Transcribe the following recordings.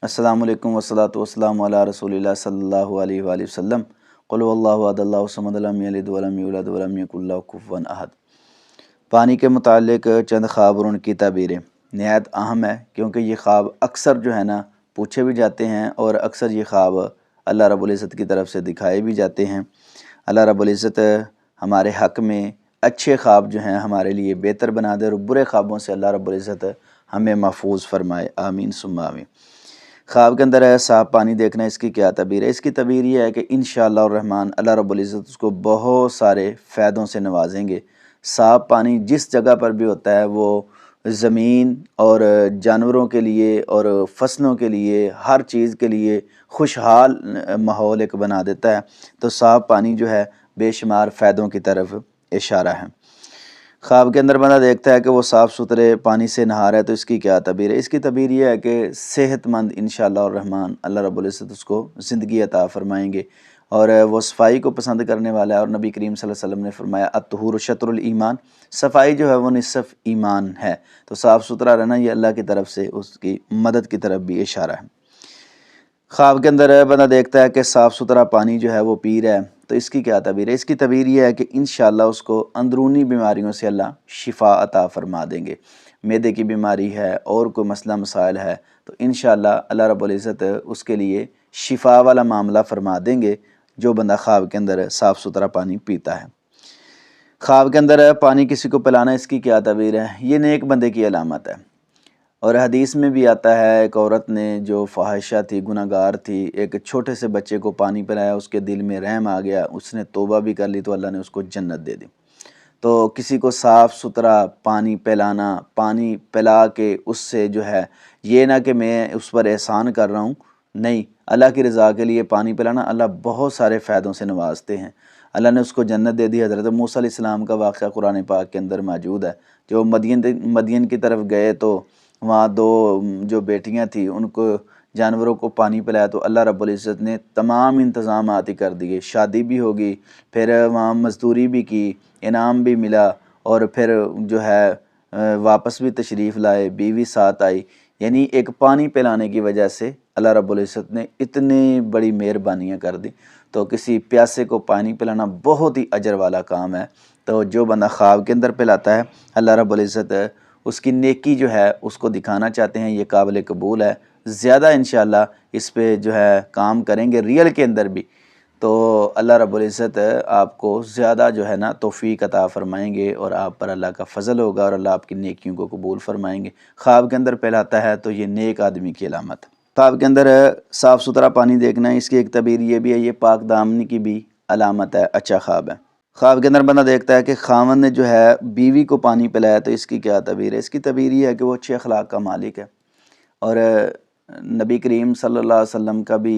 अस्सलामु अलैकुम वस्सलातु वस्सलामु अला रसूलिल्लाह सल्लल्लाहु अलैहि वसल्लम। क़ुल हुवल्लाहु अहद अल्लाहु समद लम यलिद वलम यूलद वलम यकुल लहू कुफुवन अहद। पानी के मुतालिक चंद ख्वाब और उनकी ताबीरें नहायत अहम है, क्योंकि ये ख्वाब अक्सर जो है ना पूछे भी जाते हैं और अक्सर ये ख्वाब अल्लाह रब्बुल इज़्ज़त की तरफ से दिखाए भी जाते हैं। अल्लाह रब्बुल इज़्ज़त हमारे हक़ में अच्छे ख्वाब जो हैं हमारे लिए बेहतर बना दे और बुरे ख्वाबों से अल्लाह रब्बुल इज़्ज़त हमें महफूज फरमाए, आमीन सुम्मा आमीन। ख्वाब के अंदर है साफ पानी देखना, इसकी क्या तबीर है? इसकी तबीर ये है कि इंशाअल्लाह रहमान अल्लाह रब्बुल इज़्ज़त उसको बहुत सारे फ़ायदों से नवाजेंगे। साफ पानी जिस जगह पर भी होता है वो ज़मीन और जानवरों के लिए और फसलों के लिए, हर चीज़ के लिए खुशहाल माहौल एक बना देता है। तो साफ पानी जो है बेशुमार फ़ायदों की तरफ इशारा है। ख्वाब के अंदर बंदा देखता है कि वो साफ़ सुथरे पानी से नहा रहा है, तो इसकी क्या तबीर है? इसकी तबीर ये है कि सेहतमंद इंशाअल्लाह रहमान अल्लाह रब्बुल इज़्ज़त उसको ज़िंदगी अता फ़रमाएंगे और वो सफ़ाई को पसंद करने वाला है। और नबी करीम सल्लल्लाहु अलैहि वसल्लम ने फरमाया अत्तहुर शत्रुल ईमान, सफ़ाई जो है वो निसफ़ ईमान है। तो साफ़ सुथरा रहना ये अल्लाह की तरफ से उसकी मदद की तरफ भी इशारा है। ख्वाब के अंदर बंदा देखता है कि साफ़ सुथरा पानी जो है वो पी रहा है, तो इसकी क्या तबीर है? इसकी तबीर ये है कि इंशाअल्लाह उसको अंदरूनी बीमारियों से अल्लाह शिफा अता फ़रमा देंगे। मैदे की बीमारी है और कोई मसला मसाइल है तो इंशाअल्लाह अल्लाह रब्बुल इज़्ज़त उसके लिए शिफा वाला मामला फ़रमा देंगे, जो बंदा ख्वाब के अंदर साफ़ सुथरा पानी पीता है। ख्वाब के अंदर पानी किसी को पिलाना, इसकी क्या तबीर है? ये नेक बंदे की अलामत है। और हदीस में भी आता है एक औरत ने जो फ़ाहिशा थी, गुनहगार थी, एक छोटे से बच्चे को पानी पिलाया, उसके दिल में रहम आ गया, उसने तौबा भी कर ली तो अल्लाह ने उसको जन्नत दे दी। तो किसी को साफ़ सुथरा पानी पिलाना, पानी पिला के उससे जो है ये ना कि मैं उस पर एहसान कर रहा हूँ, नहीं, अल्लाह की रज़ा के लिए पानी पिलाना, अल्लाह बहुत सारे फ़ायदों से नवाजते हैं। अल्लाह ने उसको जन्नत दे दी। हज़रत मूसा अलैहिस्सलाम का वाक़या कुरान पाक के अंदर मौजूद है। जो मदियन की तरफ गए तो वहाँ दो जो बेटियां थी उनको जानवरों को पानी पिलाया, तो अल्लाह रब्बुल इज़्ज़त ने तमाम इंतज़ामात ही कर दिए, शादी भी होगी, फिर वहाँ मज़दूरी भी की, इनाम भी मिला और फिर जो है वापस भी तशरीफ़ लाए, बीवी साथ आई। यानी एक पानी पिलाने की वजह से अल्लाह रब्बुल इज़्ज़त ने इतनी बड़ी मेहरबानियाँ कर दी। तो किसी प्यासे को पानी पिलाना बहुत ही अजर वाला काम है। तो जो बंदा ख्वाब के अंदर पिलाता है अल्लाह रब्बुल इज़्ज़त उसकी नेकी जो है उसको दिखाना चाहते हैं, ये काबिल कबूल है। ज़्यादा इंशाअल्लाह इस पे जो है काम करेंगे रियल के अंदर भी, तो अल्लाह रब्बुल इज़्ज़त आपको ज़्यादा जो है ना तौफ़ीक अता फ़रमाएंगे और आप पर अल्लाह का फ़ज़ल होगा और अल्लाह आपकी नेकियों को कबूल फ़रमाएंगे। ख्वाब के अंदर पिलाता है तो ये नेक आदमी की अलामत है। ख्वाब के अंदर साफ़ सुथरा पानी देखना है, इसकी एक तबीर ये भी है, ये पाक दामनी की भी अलामत है, अच्छा ख्वाब है। ख्वाब के अंदर बंदा देखता है कि खामन ने जो है बीवी को पानी पिलाया, तो इसकी क्या तबीर है? इसकी तबीर ये है कि वो अच्छे अखलाक का मालिक है। और नबी करीम सल्लल्लाहु अलैहि वसल्लम का भी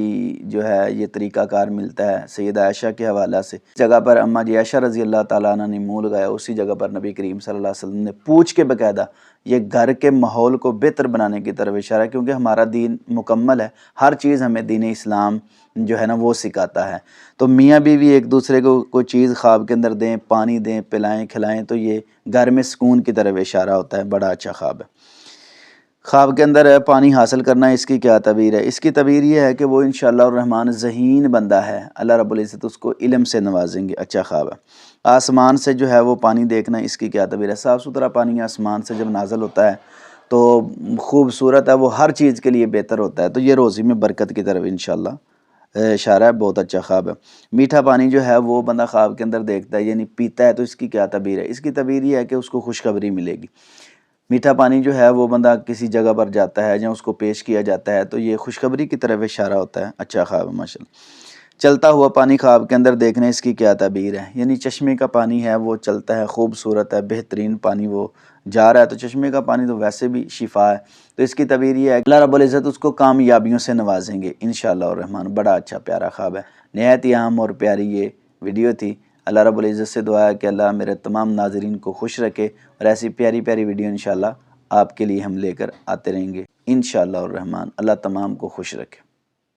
जो है ये तरीक़ाकार मिलता है सैयदा आयशा के हवाला से। जगह पर अम्मा जी आयशा रज़ी अल्लाह ताला अन्हा ने मुँह लगाया, उसी जगह पर नबी करीम सल्लल्लाहु अलैहि वसल्लम ने पूछ के बाकायदा ये घर के माहौल को बेहतर बनाने की तरफ इशारा है, क्योंकि हमारा दीन मुकम्मल है, हर चीज़ हमें दीन इस्लाम जो है ना वो सिखाता है। तो मियाँ बीवी एक दूसरे को कोई चीज़ ख्वाब के अंदर दें, पानी दें, पिलाएं खिलाएं, तो ये घर में सुकून की तरफ इशारा होता है। बड़ा अच्छा ख्वाब है। ख्वाब के अंदर पानी हासिल करना, इसकी क्या तबीर है? इसकी तबीर ये है कि वो इंशाअल्लाह रहमान ज़हीन बंदा है, अल्लाह रब्बुल इज़्ज़त उसको इल्म से नवाजेंगे, अच्छा ख्वाब है। आसमान से जो है वो पानी देखना, इसकी क्या तबीर है? साफ़ सुथरा पानी आसमान से जब नाज़िल होता है तो खूबसूरत है, वो हर चीज़ के लिए बेहतर होता है। तो ये रोज़ी में बरकत की तरफ इंशाअल्लाह इशारा है, बहुत अच्छा ख्वाब है। मीठा पानी जो है वो बंदा ख्वाब के अंदर देखता है, यानी पीता है, तो इसकी क्या तबीर है? इसकी तबीर ये है कि उसको खुशखबरी मिलेगी। मीठा पानी जो है वो बंदा किसी जगह पर जाता है या उसको पेश किया जाता है, तो ये खुशखबरी की तरफ इशारा होता है, अच्छा ख्वाब है माशाल्लाह। चलता हुआ पानी ख्वाब के अंदर देखना, इसकी क्या तबीर है? यानी चश्मे का पानी है वो चलता है, खूबसूरत है, बेहतरीन पानी वो जा रहा है, तो चश्मे का पानी तो वैसे भी शिफा है। तो इसकी तबीर ये है अल्लाह रब्बुल इज़्ज़त उसको कामयाबियों से नवाजेंगे इंशाअल्लाह रहमान। बड़ा अच्छा प्यारा ख्वाब है, नहायत ही अहम और प्यारी ये वीडियो थी। अल्लाह रब्बुल इज़्ज़त से दुआ है कि अल्लाह मेरे तमाम नाज़रीन को खुश रखे और ऐसी प्यारी प्यारी वीडियो इंशाअल्लाह आपके लिए हम लेकर आते रहेंगे इंशाअल्लाह रहमान। अल्लाह तमाम को खुश रखे।